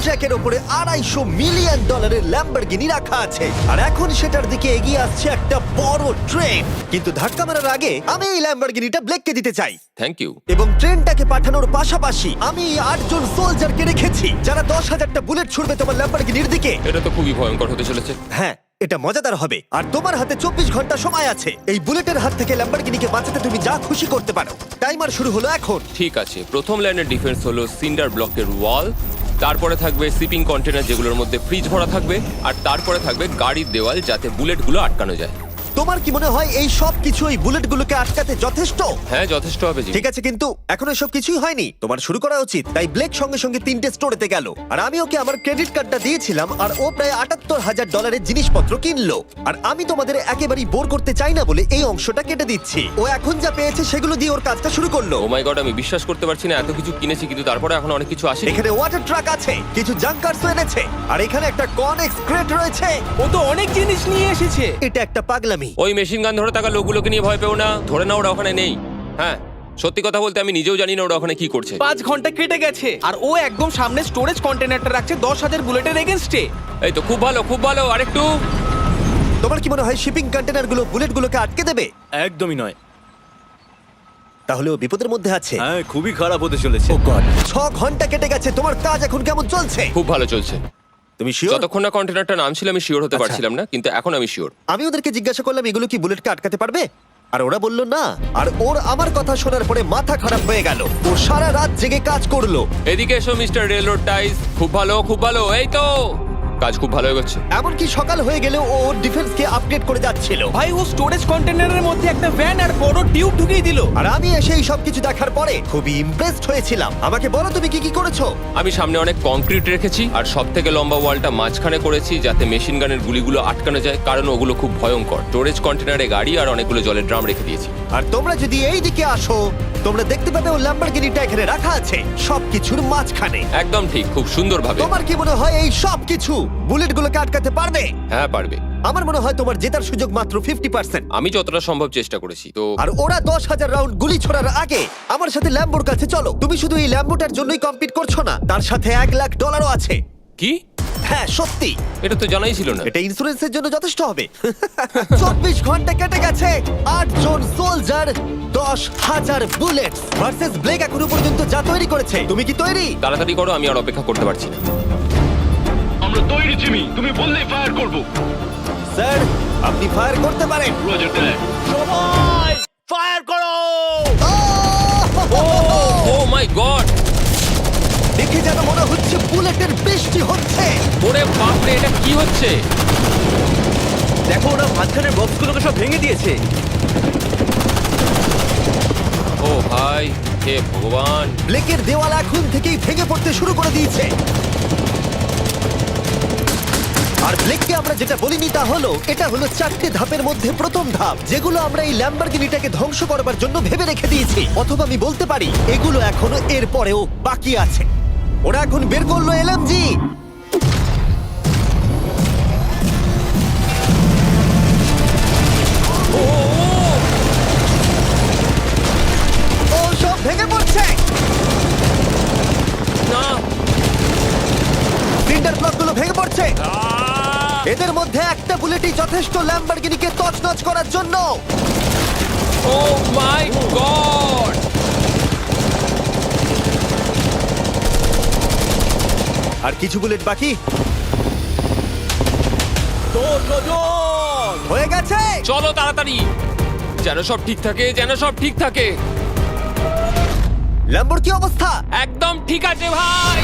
ট্র্যাকের উপরে $250 million Lamborghini রাখা আছে আর এখন সেটার দিকে এগিয়ে আসছে একটা বড় ট্রেন। কিন্তু ধাক্কা মারার আগে আমি এই ল্যাম্বরগিনিটা ব্লেককে দিতে চাই। Thank you. এবং ট্রেনটাকে পাঠানোর পাশাপাশি আমি 8 জন সোলজারকে রেখেছি যারা 10,000টা বুলেট ছুড়বে তোমার ল্যাম্বরগিনির দিকে। এটা তো খুবই ভয়ঙ্কর হতে চলেছে। হ্যাঁ, এটা মজাদার হবে। আর তোমার হাতে 24 ঘন্টা সময় আছে এই বুলেটের হাত থেকে ল্যাম্বরগিনিকে বাঁচাতে। তুমি যা খুশি করতে পারো। টাইমার শুরু হলো এখন। ঠিক আছে, প্রথম লাইনের ডিফেন্স হলো সিন্ডার ব্লকের ওয়াল, তারপরে থাকবে শিপিং কন্টেনার যেগুলোর মধ্যে ফ্রিজ ভরা থাকবে, আর তারপরে থাকবে গাড়ির দেওয়াল যাতে বুলেটগুলো আটকানো যায়। তোমার কি মনে হয় এই সব কিছু এই বুলেটগুলোকে আটকাতে যথেষ্ট? হ্যাঁ, যথেষ্ট হবে জি। ঠিক আছে, কিন্তু এখন এসব কিছুই হয়নি। তোমার শুরু করা উচিত। তাই ব্লেক সঙ্গে সঙ্গে 3টে স্টোরেতে গেল আর আমি ওকে আমার ক্রেডিট কার্ডটা দিয়েছিলাম আর ও প্রায় $78,000 জিনিসপত্র কিনলো। আর আমি তোমাদের একেবারেই বোর করতে চাই না বলে এই অংশটা কেটে দিচ্ছি। ও এখন যা পেয়েছে সেগুলো দিয়ে ওর কাজটা শুরু করলো। ও মাই গড, আমি বিশ্বাস করতে পারছি না এত কিছু কিনেছি কিন্তু তারপরে এখন অনেক কিছু আসে। এখানে ওয়াটার ট্রাক আছে, কিছু জাঙ্কারস এনেছে আর এখানে একটা কনেক্স ক্রেট রয়েছে। ও তো অনেক জিনিস নিয়ে এসেছে। এটা একটা পাগলামি। ওই মেশিন গান ধরে থাকা লোকগুলোকে নিয়ে ভয় পেও না, ধরে না ওরা ওখানে নেই। হ্যাঁ, সত্যি কথা বলতে আমি নিজেও জানি না ওরা ওখানে কি করছে। 5 ঘন্টা কেটে গেছে আর ও একদম সামনে স্টোরেজ কন্টেনারটা রাখছে 10,000 বুলেটের এগেইনস্টে। এই তো খুব ভালো, খুব ভালো। আরেকটু। তোমার কি মনে হয় শিপিং কন্টেনারগুলো বুলেটগুলোকে আটকে দেবে? একদমই নয়। তাহলে ও বিপদের মধ্যে আছে। হ্যাঁ, খুবই খারাপ হতে চলেছে। ও গড, 6 ঘন্টা কেটে গেছে। তোমার কাজ এখন কেমন চলছে? খুব ভালো চলছে। তুমি শিওর? যতক্ষণ না কন্টেনারটা নামছিল আমি শিওর হতে আচ্ছা। পারছিলাম না, কিন্তু এখন আমি শিওর। আমি ওদেরকে জিজ্ঞাসা করলাম এগুলো কি বুলেটকে আটকাতে পারবে, আর ওরা বলল না। আর ওর আমার কথা শোনার পরে মাথা খারাপ হয়ে গেল। ও সারা রাত জেগে কাজ করলো। এদিকে এসো মিস্টার রেলরোড টাইস। খুব ভালো, খুব ভালো। এই তো কাজ খুব ভালো হয়ে গেছে। এমনকি সকাল হয়ে গেলেও ও ওর ডিফেন্সকে আপডেট করে যাচ্ছিল। ভাই ও স্টোরেজ কন্টেনারের মধ্যে একটা ভ্যান আর বড় টিউব ঢুকিয়ে দিল। আর আমি এসে এই সবকিছু দেখার পরে খুবই ইমপ্রেসড হয়েছিলাম। আমাকে বলো তুমি কি কি করেছো? আমি সামনে অনেক কংক্রিট রেখেছি আর সব থেকে লম্বা ওয়ালটা মাঝখানে করেছি যাতে মেশিন গানের গুলিগুলো আটকানো যায়, কারণ ওগুলো খুব ভয়ঙ্কর। স্টোরেজ কন্টেনারে গাড়ি আর অনেকগুলো জলের ড্রাম রেখে দিয়েছি। আর তোমরা যদি এই দিকে আসো তোমরা দেখতে পাবে ও ল্যাম্বরগিনিটা এখানে রাখা আছে সবকিছুর মাঝখানে। একদম ঠিক, খুব সুন্দরভাবে। তোমার কি মনে হয় এই সব কিছু বুলেটগুলোকে আটকাতে পারবে? হ্যাঁ, পারবে। আমার মনে হয় তোমার জেতার সুযোগ মাত্র 50%। আমি যতটা সম্ভব চেষ্টা করেছি। তো আর ওরা 10,000 রাউন্ড গুলি ছোড়ার আগে আমার সাথে ল্যাম্বোর কাছে চলো। তুমি শুধু এই ল্যাম্বোটার জন্যই কম্পিট করছো না, তার সাথে $1,00,000 আছে। কি? হ্যাঁ সত্যি, এটা তো জানাই ছিল না। এটা ইন্স্যুরেন্সের জন্য যথেষ্ট হবে। 24 ঘন্টা কেটে গেছে, 8 জন সোলজার, 10,000 বুলেটস ভার্সেস ব্লেক এখনো পর্যন্ত যা তৈরি করেছে। তুমি কি তৈরি? তাড়াতাড়ি করো, আমি আর অপেক্ষা করতে পারছি না। আমরা তৈরি জিমি, তুমি বললেই ফায়ার করব। স্যার আপনি ফায়ার করতে পারেন। রোজার দ্যাট। সবাই ফায়ার করো! ও মাই গড, দেখে যেন মনে হচ্ছে বুলেটের বৃষ্টি হচ্ছে। ওরে বাপরে, এটা কি হচ্ছে? দেখো, ওরা মাঝখানের বক্সগুলোকে সব ভেঙে দিয়েছে। ও ভাই, হে ভগবান। ব্লেকের দেওয়াল এখন থেকেই ভেঙে পড়তে শুরু করে দিয়েছে। আর ব্লেককে আমরা যেটা বলিনি তা হলো এটা হলো 4টে ধাপের মধ্যে প্রথম ধাপ, যেগুলো আমরা এই ল্যাম্বরগিনিটাকে ধ্বংস করবার জন্য ভেবে রেখে দিয়েছি। অথবা আমি বলতে পারি এগুলো এখনো এর পরেও বাকি আছে। ওরা এখন বের করলো এলএমজি। ও সব ভেঙে পড়ছে। না, সিন্ডার ব্লকগুলো ভেঙে পড়ছে। এদের মধ্যে একটা বুলেটই যথেষ্ট ল্যাম্বরগিনিকে তছনছ করার জন্য। ও মাই গড। আর কিছু বুলেট বাকি হয়ে গেছে। চলো তাড়াতাড়ি, যেন সব ঠিক থাকে, যেন সব ঠিক থাকে। ল্যাম্বোর কি অবস্থা? একদম ঠিক আছে ভাই।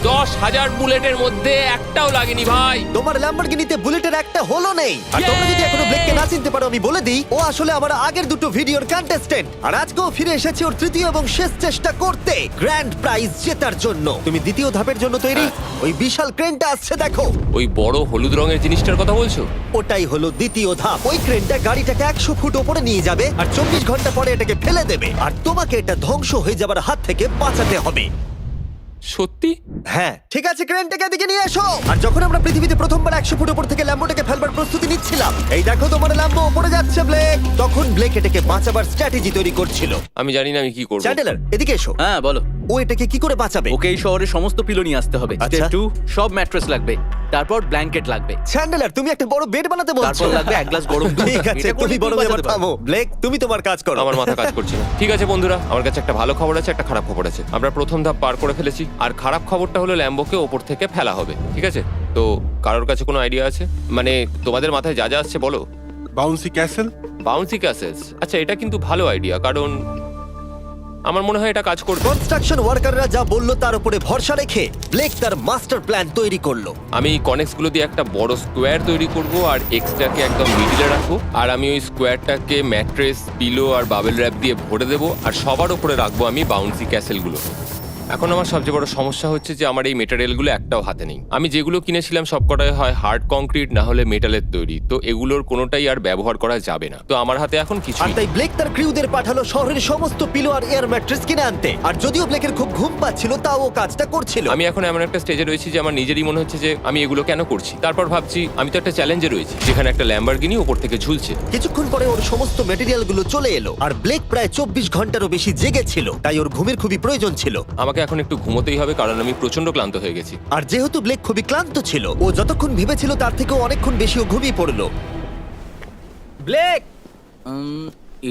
10,000 বুলেটের মধ্যে একটাও লাগেনি ভাই। তোমার ল্যাম্বরগিনিতে বুলেটের একটা হলো নেই। আর তোমরা যদি এখনো ব্লেককে না চিনতে পারো আমি বলে দিই, ও আসলে আমার আগের দুটো ভিডিওর কন্টেস্টেন্ট। আর আজকেও ফিরে এসেছে ওর তৃতীয় এবং শেষ চেষ্টা করতে গ্র্যান্ড প্রাইজ জেতার জন্য। তুমি দ্বিতীয় ধাপের জন্য তৈরি? ওই বিশাল ক্রেনটা আসছে দেখো। ওই বড় হলুদ রঙের জিনিসটার কথা বলছো? ওটাই হলো দ্বিতীয় ধাপ। ওই ক্রেনটা গাড়িটাকে 100 ফুট উপরে নিয়ে যাবে আর 24 ঘন্টা পরে এটাকে ফেলে দেবে। আর তোমাকে এটা ধ্বংস হয়ে যাবার হাত থেকে বাঁচাতে হবে। সত্যি? হ্যাঁ ঠিক আছে, ক্রেনটাকে এদিকে নিয়ে এসো। আর যখন আমরা পৃথিবীতে প্রথমবার 100 ফুট উপর থেকে ল্যাম্বোটাকে ফেলবার প্রস্তুতি নিচ্ছিলাম, এই দেখো তোমার ল্যাম্বো উপরে যাচ্ছে ব্লেক, তখন ব্লেক এটাকে বাঁচাবার স্ট্র্যাটেজি তৈরি করছিল। আমি জানি না আমি কি করব। চ্যান্ডেলার এদিকে এসো। হ্যাঁ, বলো। ও এটাকে কি করে বাঁচাবে? ওকে এই শহরের সমস্ত পিলো নিয়ে আসতে হবে। আচ্ছা। স্টেপ 2, সব ম্যাট্রেস লাগবে, তারপর ব্ল্যাঙ্কেট লাগবে, চ্যান্ডেলার, তুমি একটা বড় বেড বানাতে বলছো? তারপর লাগবে এক গ্লাস গরম দুধ। ঠিক আছে, এটা করলে তুমি বড় তুই এবার বাঁচাতে পারবি। থামো। ব্লেক, তুমি তোমার কাজ করো। আমার মাথা কাজ করছে না। ঠিক আছে বন্ধুরা, আমার কাছে একটা ভালো খবর আছে, একটা খারাপ খবর আছে। আমরা প্রথম ধাপ পার করে ফেলেছি, আর খারাপ খবরটা হলো ল্যাম্বোকে ওপর থেকে ফেলা হবে। ঠিক আছে, তো কারোর কাছে কোনো আইডিয়া আছে? মানে তোমাদের মাথায় যা যা আসছে বলো। Bouncy castle. বাউন্সি ক্যাসেলস, আচ্ছা এটা কিন্তু ভালো আইডিয়া, কারণ আমার মনে হয় এটা কাজ করবে। কনস্ট্রাকশন ওয়ার্কাররা যা বললো তার উপরে ভরসা রেখে ব্লেক তার মাস্টার প্ল্যান তৈরি করলো। আমি কনেক্স গুলো দিয়ে একটা বড় স্কোয়ার তৈরি করব আর এক্সট্রাকে একদম মিডিলে রাখবো, আর আমি ওই স্কোয়ারটাকে ম্যাট্রেস, পিলো আর বাবেল র্যাপ দিয়ে ভরে দেবো, আর সবার উপরে রাখবো আমি বাউন্সি ক্যাসেলগুলো। এখন আমার সবচেয়ে বড় সমস্যা হচ্ছে যে আমার এই মেটেরিয়ালগুলো একটাও হাতে নেই। আমি যেগুলো কিনেছিলাম সবকটাই হয় হার্ড কংক্রিট না হলে মেটালের তৈরি, তো এগুলোর কোনোটাই আর ব্যবহার করা যাবে না। তো আমার হাতে এখন কিছু আর তাই ব্লেক তার ক্রিউদের পাঠালো শহরের সমস্ত পিলো আর এয়ার ম্যাট্রেস কিনে আনতে। আর যদিও ব্লেকের খুব ঘুম পাচ্ছিল, তাও ও কাজটা করছিল। আমি এখন এমন একটা স্টেজে রয়েছি যে আমার নিজেরই মনে হচ্ছে যে আমি এগুলো কেন করছি। তারপর ভাবছি আমি তো একটা চ্যালেঞ্জে রয়েছি যেখানে একটা ল্যাম্বরগিনি ওপর থেকে ঝুলছে। কিছুক্ষণ পরে ওর সমস্ত মেটেরিয়াল গুলো চলে এলো, আর ব্লেক প্রায় 24 ঘন্টারও বেশি জেগে ছিল, তাই ওর ঘুমের খুবই প্রয়োজন ছিল। আমাকে এখন একটু ঘুমোতেই হবে, কারণ আমি প্রচন্ড ক্লান্ত হয়ে গেছি। আর যেহেতু ব্লেক খুবই ক্লান্ত ছিল, ও যতক্ষণ ভেবেছিল তার থেকেও অনেকক্ষণ বেশি ও ঘুমিয়ে পড়লো। ব্লেক,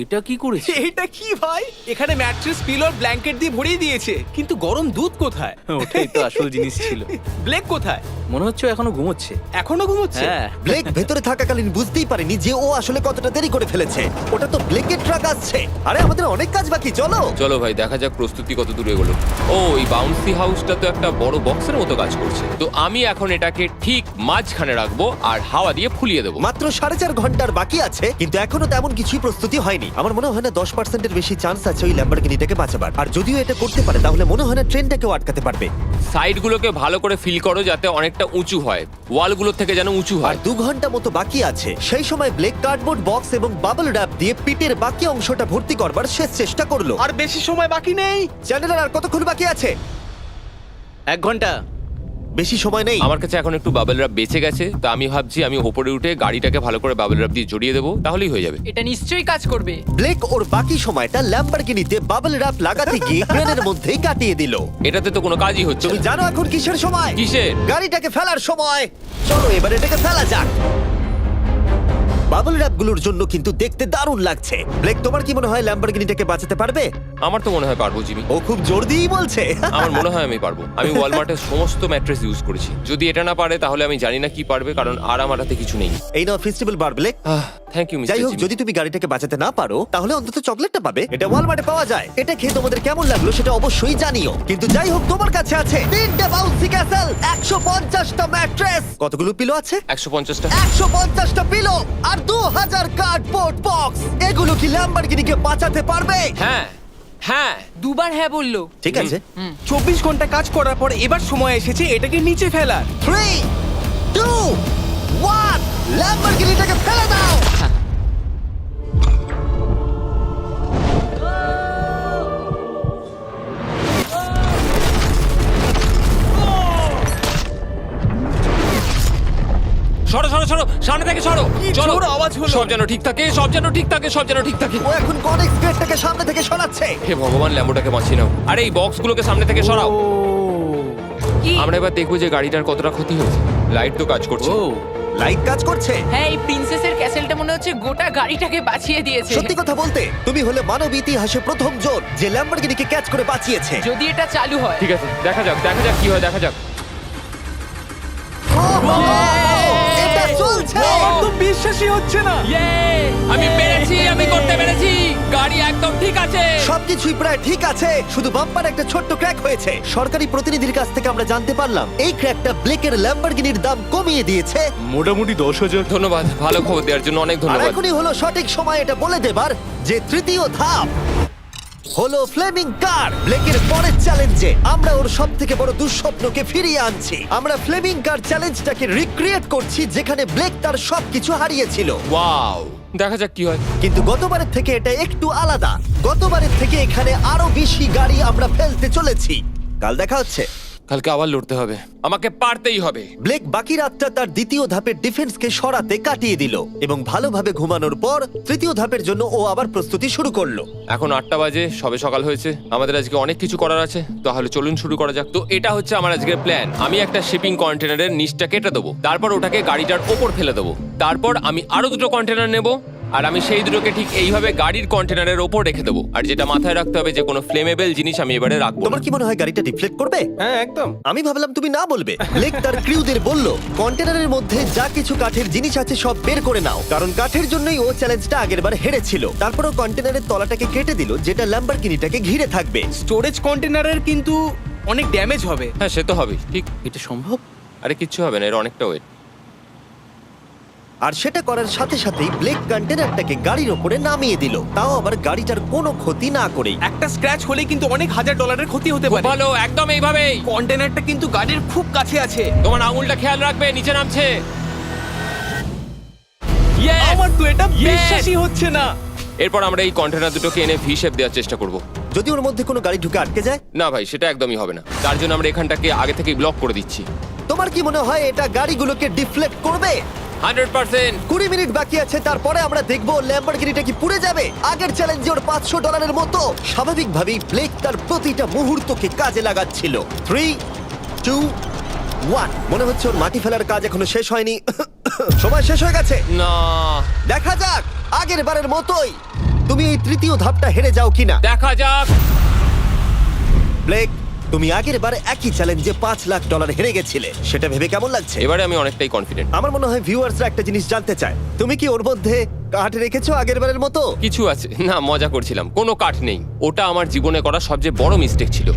এটা কি করেছে? এইটা কি ভাই? এখানে ম্যাট্রেস, পিলো আর ব্ল্যাঙ্কেট দিয়ে ভরিয়ে দিয়েছে, কিন্তু গরম দুধ কোথায়? ওটাই তো আসল জিনিস ছিল। ব্লেক কোথায়? মনে হচ্ছে ও এখনো ঘুমোচ্ছে। এখনো ঘুমোচ্ছে? হ্যাঁ। ব্লেক ভেতরে থাকাকালীন বুঝতেই পারেনি যে ও আসলে কতটা দেরি করে ফেলেছে। ওটা তো ব্লেকের ট্রাক আসছে। আরে আমাদের অনেক কাজ বাকি, চলো। চলো ভাই, দেখা যাক প্রস্তুতি কত দূরে এগোলো। ও, এই বাউন্সি হাউসটা তো একটা বড় বক্সের মতো কাজ করছে, তো আমি এখন এটাকে ঠিক মাঝখানে রাখবো আর হাওয়া দিয়ে ফুলিয়ে দেবো। মাত্র 4.5 ঘন্টার বাকি আছে, কিন্তু এখনো তেমন কিছুই প্রস্তুতি হয়নি। আমার মনে হয় না 10%-এর বেশি চান্স আছে ওই ল্যাম্বরগিনিটাকে বাঁচাবার। আর যদিও এটা করতে পারে, তাহলে মনে হয় না ট্রেনটাকেও আটকাতে পারবে। সাইডগুলোকে ভালো করে ফিল করো যাতে অনেকটা উঁচু হয়, ওয়ালগুলোর থেকে যেন উঁচু আর হয়। 2 ঘন্টা মতো বাকি আছে। সেই সময় ব্লেক কার্ডবোর্ড বক্স এবং বাবল র্যাপ দিয়ে পিটের বাকি অংশটা ভর্তি করবার শেষ চেষ্টা করলো। আর বেশি সময় বাকি নেই। চ্যানেলের আর কতক্ষণ বাকি আছে? 1 ঘন্টা। বেশি সময় নেই। আমার কাছে এখন একটু বাবেল রাব বেঁচে গেছে, তো আমি ভাবছি আমি ওপরে উঠে গাড়িটাকে ভালো করে বাবেল রাব দিয়ে জড়িয়ে দেবো, তাহলেই হয়ে যাবে। এটা নিশ্চয়ই কাজ করবে। ব্লেক ওর বাকি সময়টা ল্যাম্বরগিনিতে বাবল র্যাপ লাগাতে গিয়ে ক্রেনের মধ্যেই কাটিয়ে দিল। এটাতে তো কোনো কাজই হচ্ছে তুমি না। জানো এখন কিসের সময়? কিসের? গাড়িটাকে ফেলার সময়। চলো এবার এটাকে ফেলা যাক। বাবল র্যাপগুলোর জন্য কিন্তু দেখতে দারুণ লাগছে। ব্লেক, তোমার কি মনে হয় ল্যাম্বরগিনিটাকে বাঁচাতে পারবে? আমার তো মনে হয় পারবো জিমি। ও খুব জোর দিয়েই বলছে। আমার মনে হয় আমি পারবো। আমি ওয়ালমার্টের সমস্ত ম্যাট্রেস ইউজ করেছি। যদি এটা না পারে তাহলে আমি জানি না কি পারবে, কারণ আর আমার হাতে কিছু নেই। এই নাও ফেস্টিভ্যাল বার, ব্লেক। থ্যাংক ইউ যাই মিস্টার হোক, জিমি। যদি তুমি গাড়িটাকে বাঁচাতে না পারো তাহলে অন্তত চকলেটটা পাবে। এটা ওয়ালমার্টে পাওয়া যায়। এটা খেয়ে তোমাদের কেমন লাগলো সেটা অবশ্যই জানিও। কিন্তু যাই হোক, তোমার কাছে আছে 3টে বাউন্সি ক্যাসেল, 150টা ম্যাট্রেস, কতগুলো পিলো আছে? 150টা। 150টা পিলো আর 2000 কার্ডবোর্ড বক্স। এগুলো কি ল্যাম্বরগিনিকে বাঁচাতে পারবে? হ্যাঁ হ্যাঁ। দুবার হ্যাঁ বললো। ঠিক আছে। 24 ঘন্টা কাজ করার পর এবার সময় এসেছে এটাকে নিচে ফেলার। 3, 2, 1, ল্যাম্বরগিনিটাকে ফেলে দাও। সরো সরো সরো, সামনে থেকে সরো। চলো, জোর আওয়াজ হলো। সব যেন ঠিক থাকে, সব যেন ঠিক থাকে, সব যেন ঠিক থাকে। ও এখন কনেক্স গেটটাকে সামনে থেকে সরাচ্ছে। হে ভগবান, ল্যাম্বোটাকে বাঁচিয়ে নাও। আরে এই বক্সগুলোকে সামনে থেকে সরাও। কি? আমরা এবার দেখবো যে গাড়িটার কতটা ক্ষতি হয়েছে। লাইট তো কাজ করছে। ও, লাইট কাজ করছে। হ্যাঁ, এই প্রিন্সেসের ক্যাসেলটা মনে হচ্ছে গোটা গাড়িটাকে বাঁচিয়ে দিয়েছে। সত্যি কথা বলতে, তুমি হলে মানব ইতিহাসে প্রথম জন যে ল্যাম্বরগিনিকে ক্যাচ করে বাঁচিয়েছে। যদি এটা চালু হয়। ঠিক আছে, দেখা যাক কি হয়, দেখা যাক। এটা চলছে। আমার তো বিশ্বাসই হচ্ছে না। আমি পেরেছি, আমি করতে পেরেছি। গাড়ি একদম ঠিক আছে। সবকিছুই প্রায় ঠিক আছে, শুধু বাম্পার একটা ছোট্ট ক্র্যাক হয়েছে। সরকারি প্রতিনিধির কাছ থেকে আমরা জানতে পারলাম এই ক্র্যাকটা ব্লেকের ল্যাম্বরগিনির দাম কমিয়ে দিয়েছে। মোটামুটি 10,000। ধন্যবাদ, ভালো খবর দেওয়ার জন্য অনেক আর ধন্যবাদ। এখনই হলো সঠিক সময় এটা বলে দেবার যে তৃতীয় ধাপ হলো ফ্লেমিং কার। ব্লেকের পরের চ্যালেঞ্জে আমরা ওর সব থেকে বড় দুঃস্বপ্নকে ফিরিয়ে আনছি। আমরা ফ্লেমিং কার চ্যালেঞ্জটাকে রিক্রিয়েট করছি যেখানে ব্লেক তার সবকিছু হারিয়েছিল। ওয়াও, দেখা যাক কি হয়। কিন্তু গতবারের থেকে এটা একটু আলাদা। গতবারের থেকে এখানে আরো বেশি গাড়ি আমরা ফেলতে চলেছি। কাল দেখা হচ্ছে। কালকে আবার লড়তে হবে, আমাকে পারতেই হবে। ব্লেক বাকি রাতটা তার দ্বিতীয় ধাপের ডিফেন্সকে সরাতে কাটিয়ে দিল এবং ভালোভাবে ঘুমানোর পর তৃতীয় ধাপের জন্য ও আবার প্রস্তুতি শুরু করলো। এখন 8টা বাজে, সবে সকাল হয়েছে, আমাদের আজকে অনেক কিছু করার আছে, তাহলে চলুন শুরু করা যাক। তো এটা হচ্ছে আমার আজকের প্ল্যান। আমি একটা শিপিং কন্টেনারের নিচটা কেটে দেবো, তারপর ওটাকে গাড়িটার ওপর ফেলে দেবো, তারপর আমি আরো 2টো কন্টেনার নেব, আর আমি সেই দুটোকে ঠিক এইভাবে গাড়ির কন্টেনারের ওপর রেখে দেবো। আর যেটা মাথায় রাখতে হবে যে কোনো ফ্লেমেবল জিনিস আমি এবারে রাখবো না। তোমার কি মনে হয় গাড়িটা ডিফ্লেক্ট করবে? হ্যাঁ একদম। আমি ভাবলাম তুমি না বলবে। ব্লেক তার ক্রিউদের বলল কন্টেনারের মধ্যে যা কিছু কাঠের জিনিস আছে সব বের করে নাও, কারণ কাঠের জন্যই ও চ্যালেঞ্জটা আগেরবার হেরেছিল। তারপরও কন্টেনারের তলাটাকে কেটে দিল, যেটা ল্যাম্বরগিনিটাকে ঘিরে থাকবে। স্টোরেজ কন্টেনারের কিন্তু অনেক ড্যামেজ হবে। হ্যাঁ, সে তো হবেই, ঠিক। এটা সম্ভব? আরে কিচ্ছু হবে না, এর অনেকটা ওয়েট। আর সেটা করার সাথে সাথেই ব্লেক কন্টেনারটাকে গাড়ির ওপরে নামিয়ে দিল, তাও আবার গাড়িটার কোনো ক্ষতি না করেই। একটা স্ক্র্যাচ হলেই কিন্তু অনেক $1000 ক্ষতি হতে খুব পারে। ভালো, একদম এইভাবেই। কন্টেনারটা কিন্তু গাড়ির খুব কাছে আছে। তোমার আঙুলটা খেয়াল রাখবে, নিচে নামছে। Yes! আমার তো এটা Yes! বিশ্বাসই হচ্ছে না। এরপর আমরা এই কন্টেনার দুটোকে এনে ভি শেপ দেওয়ার চেষ্টা করব। যদি ওর মধ্যে কোনো গাড়ি ঢুকে আটকে যায়? না ভাই, সেটা একদমই হবে না। তার জন্য আমরা এখানটাকে আগে থেকেই ব্লক করে দিচ্ছি। তোমার কি মনে হয় এটা গাড়িগুলোকে ডিফ্লেক্ট করবে? 100%। 20 মিনিট বাকি আছে, তারপরে আমরা দেখবো ল্যাম্বরগিনিটা কি পুড়ে যাবে। আগের চ্যালেঞ্জে ওর $500 মতো। স্বাভাবিকভাবেই ব্লেক তার প্রতিটা মুহূর্তকে কাজে লাগাচ্ছিল। 3, 2, 1। মনে হচ্ছে ওর মাটি ফেলার কাজ এখনো শেষ হয়নি। সময় শেষ হয়ে গেছে। না, দেখা যাক আগের বারের মতোই তুমি এই তৃতীয় ধাপটা হেরে যাও কিনা। দেখা যাক। ব্লেক, তুমি আগের বার একই চ্যালেঞ্জে $5 লাখ হেরে গেছিলে, সেটা ভেবে কেমন লাগছে? এবারে আমি অনেকটাই কনফিডেন্ট। আমার মনে হয় ভিউয়ার্সরা একটা জিনিস জানতে চায়, তুমি কি ওর মধ্যে কাঠ রেখেছো আগের বারের মতো? কিছু আছে না, মজা করছিলাম। কোনো কাঠ নেই। ওটা আমার জীবনে করা সবচেয়ে বড় মিস্টেক ছিল।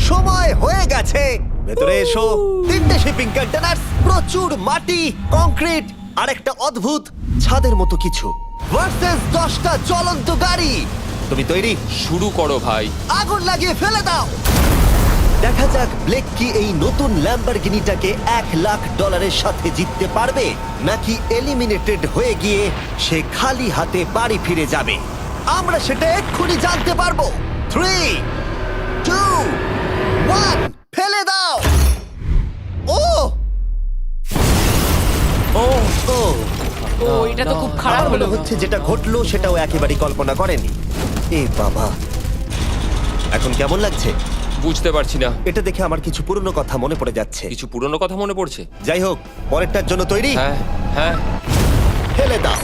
সময় হয়ে গেছে, ভেতরে এসো। 3টে শিপিং কন্টেনার, প্রচুর মাটি, কংক্রিট আর একটা অদ্ভুত ছাদের মতো কিছু ভার্সেস 10টা চলন্ত গাড়ি। তুমি তৈরি? শুরু করো ভাই। আগুন লাগিয়ে ফেলে দাও। দেখা যাক ব্লেক কি এই নতুন ল্যাম্বরগিনিটাকে $1 লাখ সাথে জিততে পারবে, নাকি এলিমিনেটেড হয়ে গিয়ে সে খালি হাতে বাড়ি ফিরে যাবে। আমরা সেটা এক্ষুনি জানতে পারবো। 3, 2, 1, ফেলে দাও। ও ও ও ও এটা তো খুব খারাপ আমার মনে হলো। হচ্ছে যেটা ঘটলো সেটাও একেবারেই কল্পনা করেনি। এ বাবা, এখন কেমন লাগছে? বুঝতে পারছি না। এটা দেখে আমার কিছু পুরনো কথা মনে পড়ে যাচ্ছে। কিছু পুরনো কথা মনে পড়ছে। যাই হোক, পরেরটার জন্য তৈরি? হ্যাঁ হ্যাঁ। ফেলে দাও।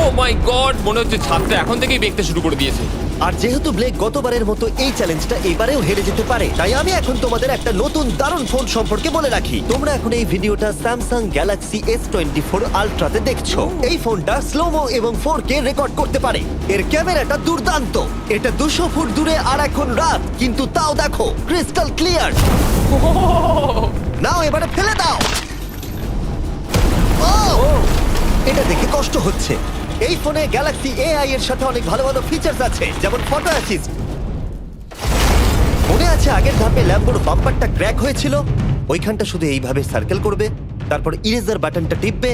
ও মাই গড, মনে হচ্ছে ছাদটা এখন থেকেই দেখতে শুরু করে দিয়েছে। আর যেহেতু ব্লেক গতবারের মতো এই চ্যালেঞ্জটা এবারেও হেরে যেতে পারে, তাই আমি এখন তোমাদের একটা নতুন দারুণ ফোন সম্পর্কে বলে রাখি। তোমরা এখন এই ভিডিওটা স্যামসাং গ্যালাক্সি S24 আলট্রাতে দেখছো। এই ফোনটা স্লোমো এবং 4K রেকর্ড করতে পারে। এর ক্যামেরাটা দুর্দান্ত। এটা 200 ফুট দূরে আর এখন রাত, কিন্তু তাও দেখো ক্রিস্টাল ক্লিয়ার। নাও এবারে ফেলে দাও। ও, এটা দেখে কষ্ট হচ্ছে। এই ফোনে গ্যালাক্সি AI এর সাথে অনেক ভালো ভালো ফিচার্স আছে, যেমন ফটো অ্যাসিস্ট। মনে আছে আগের ধাপে ল্যাম্বোর বাম্পারটা ক্র্যাক হয়েছিল? ওইখানটা শুধু এইভাবে সার্কেল করবে, তারপর ইরেজার বাটনটা টিপবে,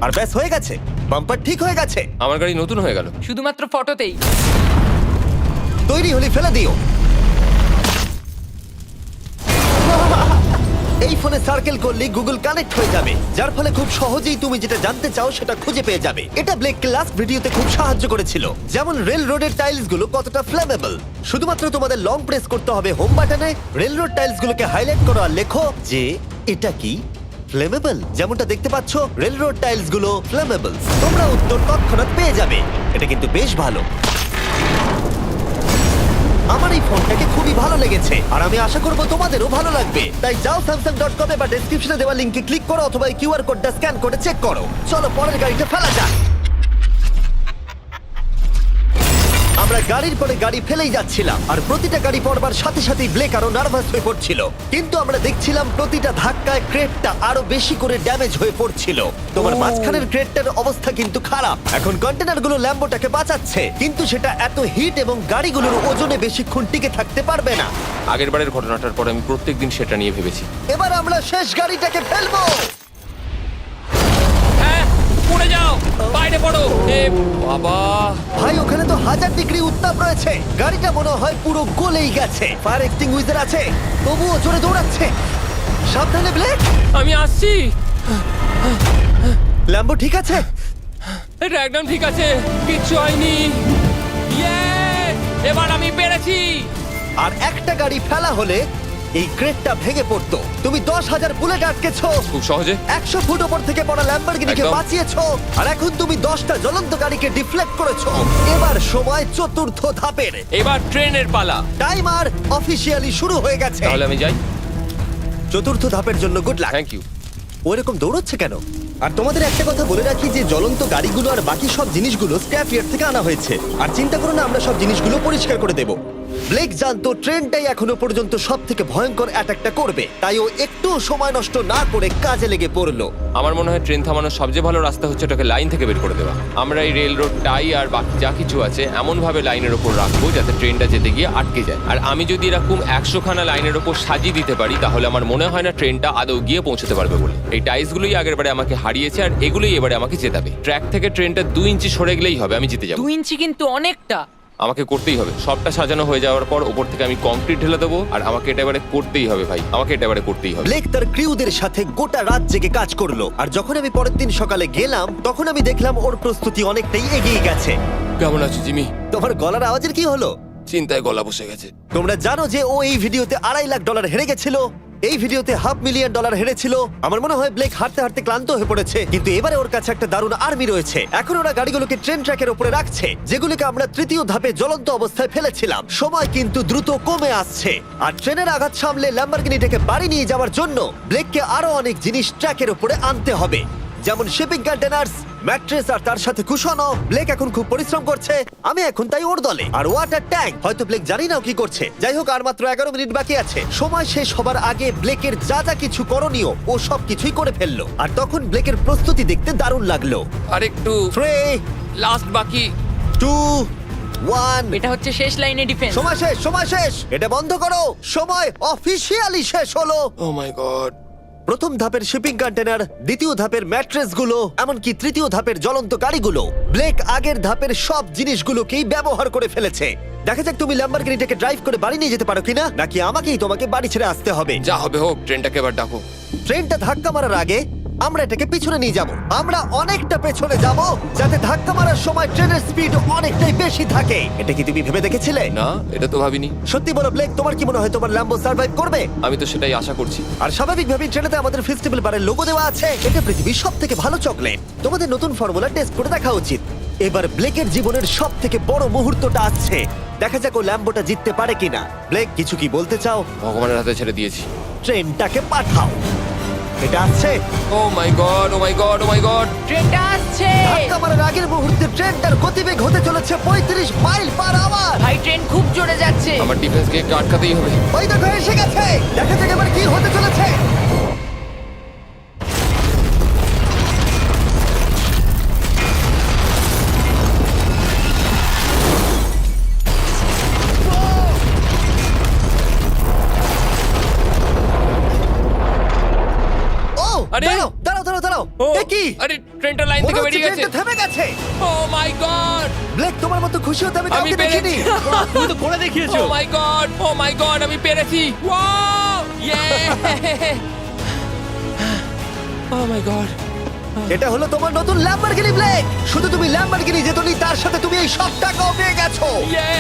আর ব্যাস হয়ে গেছে, বাম্পার ঠিক হয়ে গেছে। আমার গাড়ি নতুন হয়ে গেল। শুধুমাত্র ফটোতেই। তৈরি হলে ফেলে দিও। এই ফোনে সার্কেল করলে গুগল কানেক্ট হয়ে যাবে, যার ফলে খুব সহজেই তুমি যেটা জানতে চাও সেটা খুঁজে পেয়ে যাবে। এটা ব্লেককে লাস্ট ভিডিওতে খুব সাহায্য করেছিল, যেমন রেল রোডের টাইলস গুলো কতটা ফ্লেমেবল। শুধুমাত্র তোমাদের লং প্রেস করতে হবে হোম বাটনে, রেল রোড টাইলস গুলোকে হাইলাইট করো আর লেখো যে এটা কি ফ্লেমেবল। যেমনটা দেখতে পাচ্ছ, রেল রোড টাইলস গুলো ফ্লেমেবল। তোমরা উত্তর তৎক্ষণাৎ পেয়ে যাবে। এটা কিন্তু বেশ ভালো। আমার এই ফোনটাকে খুবই ভালো লেগেছে, আর আমি আশা করবো তোমাদেরও ভালো লাগবে। তাই যাও samsung.com বা ডেসক্রিপশনে দেওয়া লিংকে ক্লিক করো, অথবা এই কিউআর কোডটা স্ক্যান করে চেক করো। চলো পরের গাড়িটা ফেলা যাক। আমরা গাড়ির পরে গাড়ি ফেলেই যাচ্ছিলাম, আর প্রতিটা গাড়ি পড়বার সাথে সাথেই ব্লেক আরো নার্ভাস হয়ে পড়ছিল। কিন্তু আমরা দেখছিলাম প্রতিটা ধাক্কায় ক্রেটটা আরো বেশি করে ড্যামেজ হয়ে পড়ছিল। তোমার মাঝখানের ক্রেটটার অবস্থা কিন্তু খারাপ। এখন কন্টেনারগুলো ল্যাম্বোটাকে বাঁচাচ্ছে, কিন্তু সেটা এত হিট এবং গাড়িগুলোর ওজনে বেশিক্ষণ টিকে থাকতে পারবে না। আগের বারের ঘটনাটার পর আমি প্রত্যেকদিন সেটা নিয়ে ভেবেছি। এবার আমরা শেষ গাড়িটাকে ফেলবো। হ্যাঁ পড়ে যাও, বাইরে পড়ো। এ বাবা, ভাই ওখানে তো 1000 ডিগ্রি উত্তাপ রয়েছে, গাড়িটা মনে হয় পুরো গলেই গেছে। ফায়ার এক্সটিংগুইজার আছে, তবুও জোরে দৌড়াচ্ছে। সাবধানে ব্লেক। আমি আসছি। ল্যাম্বো ঠিক আছে? এটা একদম ঠিক আছে, কিচ্ছু হয়নি। Yes! এবার আমি পেরেছি। আর একটা গাড়ি ফেলা হলে এই ক্রেটটা ভেঙে পড়তো। তুমি 10,000 বুলেট আটকেছো, খুব সহজে। 100 ফুট ওপর থেকে পড়া ল্যাম্বরগিনিকে একদম। বাঁচিয়েছো, আর এখন তুমি 10টা জ্বলন্ত গাড়িকে ডিফ্লেক্ট করেছো। এবার সময় চতুর্থ ধাপের। এবার ট্রেনের পালা। টাইমার অফিসিয়ালি শুরু হয়ে গেছে। তাহলে আমি যাই। চতুর্থ ধাপের জন্য গুড লাক। Thank you. ওরকম দৌড়চ্ছে কেন? আর তোমাদের একটা কথা বলে রাখি যে জ্বলন্ত গাড়িগুলো আর বাকি সব জিনিসগুলো স্ক্র্যাপ ইয়ার্ড থেকে আনা হয়েছে। আর চিন্তা করো না, আমরা সব জিনিসগুলো পরিষ্কার করে দেব। ব্লেক জানতো ট্রেনটাই এখনো পর্যন্ত সব থেকে ভয়ঙ্কর অ্যাটাকটা করবে, তাই ও একটু সময় নষ্ট না করে কাজে লেগে পড়লো। আমার মনে হয় ট্রেন থামানোর সবচেয়ে ভালো রাস্তা হচ্ছে ওটাকে লাইন থেকে বের করে দেওয়া। আমরা এই রেল রোড টাই আর বাকি যা কিছু আছে এমন ভাবে লাইনের ওপর রাখবো যাতে ট্রেনটা যেতে গিয়ে আটকে যায়। আর আমি যদি এরকম 100 খানা লাইনের ওপর সাজিয়ে দিতে পারি তাহলে আমার মনে হয় না ট্রেনটা আদৌ গিয়ে পৌঁছতে পারবে বলে। এই টাইলসগুলোই আগের বারে আমাকে হারিয়েছে আর এগুলোই এবারে আমাকে জেতাবে। ট্র্যাক থেকে ট্রেনটা 2 ইঞ্চি সরে গেলেই হবে, আমি জিতে যাবো। 2 ইঞ্চি কিন্তু অনেকটা। আমাকে করতেই হবে। সবটা সাজানো হয়ে যাওয়ার পর ওপর থেকে আমি কংক্রিট ঢেলে দেবো আর আমাকে এটা এবারে করতেই হবে ভাই, আমাকে এটা এবারে করতেই হবে। ব্লেক তার ক্রিউদের সাথে গোটা রাত জেগে কাজ করলো, আর যখন আমি পরের দিন সকালে গেলাম তখন আমি দেখলাম ওর প্রস্তুতি অনেকটাই এগিয়ে গেছে। কেমন আছো জিমি? তোমার গলার আওয়াজের কি হলো? চিন্তায় গলা বসে গেছে। তোমরা জানো যে ও এই ভিডিওতে $2.5 লাখ হেরে গেছিল, এই ভিডিওতে $500,000 হেরেছিল। আমার মনে হয় ব্লেক হাঁটতে হাঁটতে ক্লান্ত হয়ে পড়েছে, কিন্তু এবারে ওর কাছে একটা দারুণ আর্মি রয়েছে। এখন ওরা গাড়িগুলোকে ট্রেন ট্র্যাকের উপরে রাখছে, যেগুলোকে আমরা তৃতীয় ধাপে জ্বলন্ত অবস্থায় ফেলেছিলাম। সময় কিন্তু দ্রুত কমে আসছে, আর ট্রেনের আঘাত সামলে ল্যাম্বরগিনিটাকে বাড়ি নিয়ে যাওয়ার জন্য ব্লেককে আরো অনেক জিনিস ট্র্যাকের উপরে আনতে হবে, যেমন শিপিং কন্টেনার্স, ম্যাট্রেস আর তার সাথে কুশনও। ব্লেক এখন খুব পরিশ্রম করছে, আমি এখন তাই ওর দলে। আর ওয়াটার ট্যাঙ্ক, হয়তো ব্লেক জানি না ও কি করছে। যাই হোক, আর মাত্র 11 মিনিট বাকি আছে। সময় শেষ হবার আগে ব্লেকের যা যা কিছু করণীয় ও সব কিছুই করে ফেললো, আর তখন ব্লেকের প্রস্তুতি দেখতে দারুণ লাগলো। আরেকটু 3, লাস্ট বাকি। 2, 1। এটা হচ্ছে শেষ লাইনে ডিফেন্স। সময় শেষ, সময় শেষ, এটা বন্ধ করো। সময় অফিসিয়ালি শেষ হলো। ও মাই গড। প্রথম ধাপের শিপিং কন্টেনার, দ্বিতীয় ধাপের ম্যাট্রেস গুলো, এমনকি তৃতীয় ধাপের জ্বলন্ত গাড়িগুলো, ব্লেক আগের ধাপের সব জিনিসগুলোকেই ব্যবহার করে ফেলেছে। দেখা যাক তুমি ল্যাম্বরগিনিটাকে ড্রাইভ করে বাড়ি নিয়ে যেতে পারো কিনা, নাকি আমাকেই তোমাকে বাড়ি ছেড়ে আসতে হবে। যা হবে হোক, ট্রেনটাকে এবার ডাকো। ট্রেনটা ধাক্কা মারার আগে আমরা এটাকে পিছনে নিয়ে যাব। আমরা অনেকটা পেছনে যাব, যাতে ধাক্কা মারার সময় ট্রেনের স্পিড অনেকটাই বেশি থাকে। এটা কি তুমি ভেবে দেখেছিলে? না, এটা তো ভাবিনি। সত্যি বলো ব্লেক, তোমার কি মনে হয় তোমার ল্যাম্বো সার্ভাইভ করবে? আমি তো সেটাই আশা করছি। আর স্বাভাবিকভাবেই ট্রেনেতে আমাদের ফেস্টিভ্যাল বারের লোগো দেওয়া আছে। এটা পৃথিবীর সবথেকে ভালো চকলেট। তোমাদের নতুন ফর্মুলা টেস্ট করে দেখা উচিত। এবার ব্লেকের জীবনের সবথেকে বড় মুহূর্তটা আসছে। দেখা যাক ও ল্যাম্বোটা জিততে পারে কিনা। ব্লেক, কিছু কি বলতে চাও? ভগবানের হাতে ছেড়ে দিয়েছি। ট্রেনটাকে পাঠাও। এটা আসছে। ও মাই গড, ও মাই গড, ও মাই গড। ট্রেনটা আসছে। ধাক্কা মারার আগের মুহূর্তে ট্রেনটার গতিবেগ হতে চলেছে 35 মাইল পার আওয়ার। ভাই ট্রেন খুব জোরে যাচ্ছে। আমার ডিফেন্সকে আটকাতেই হবে। ওই দেখো এসে গেছে। দেখা যাক এবার কি হতে চলেছে। ও, আরে! দাঁড়াও, দাঁড়াও, দাঁড়াও, দাঁড়াও। ও, এ কি? আরে ট্রেনটা লাইন মনে থেকে হচ্ছে বেরিয়ে গেছে। ট্রেনটা থেমে গেছে। ও মাই গড। ব্লেক, তোমার মতো খুশি হতে আমি আমি কাউকে দেখিনি। পেরেছি। তুমি তো করে দেখিয়েছো। ও মাই গড, ও মাই গড, আমি পেরেছি। ওয়াও! ইয়ে! ও মাই গড। এটা হলো তোমার নতুন ল্যাম্বরগিনি ব্লেক। শুধু তুমি ল্যাম্বরগিনি জেতনি, তার সাথে তুমি এই সব টাকাও পেয়ে গেছো। ইয়ে!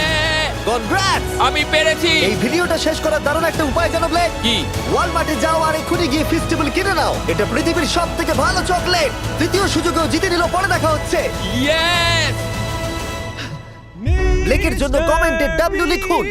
কনগ্রাটস! আমি পেরেছি। এই ভিডিওটা শেষ করার দারুণ একটা উপায় জানো ব্লেক? কি? ওয়ালমার্টে যাও আর এক্ষুনি গিয়ে ফেস্টিভ্যাল কিনে নাও। এটা পৃথিবীর সব থেকে ভালো চকলেট। তৃতীয় সুযোগেও জিতে নিল, পরে দেখা হচ্ছে। ইয়েস! ব্লেকের জন্য কমেন্টে W লিখুন।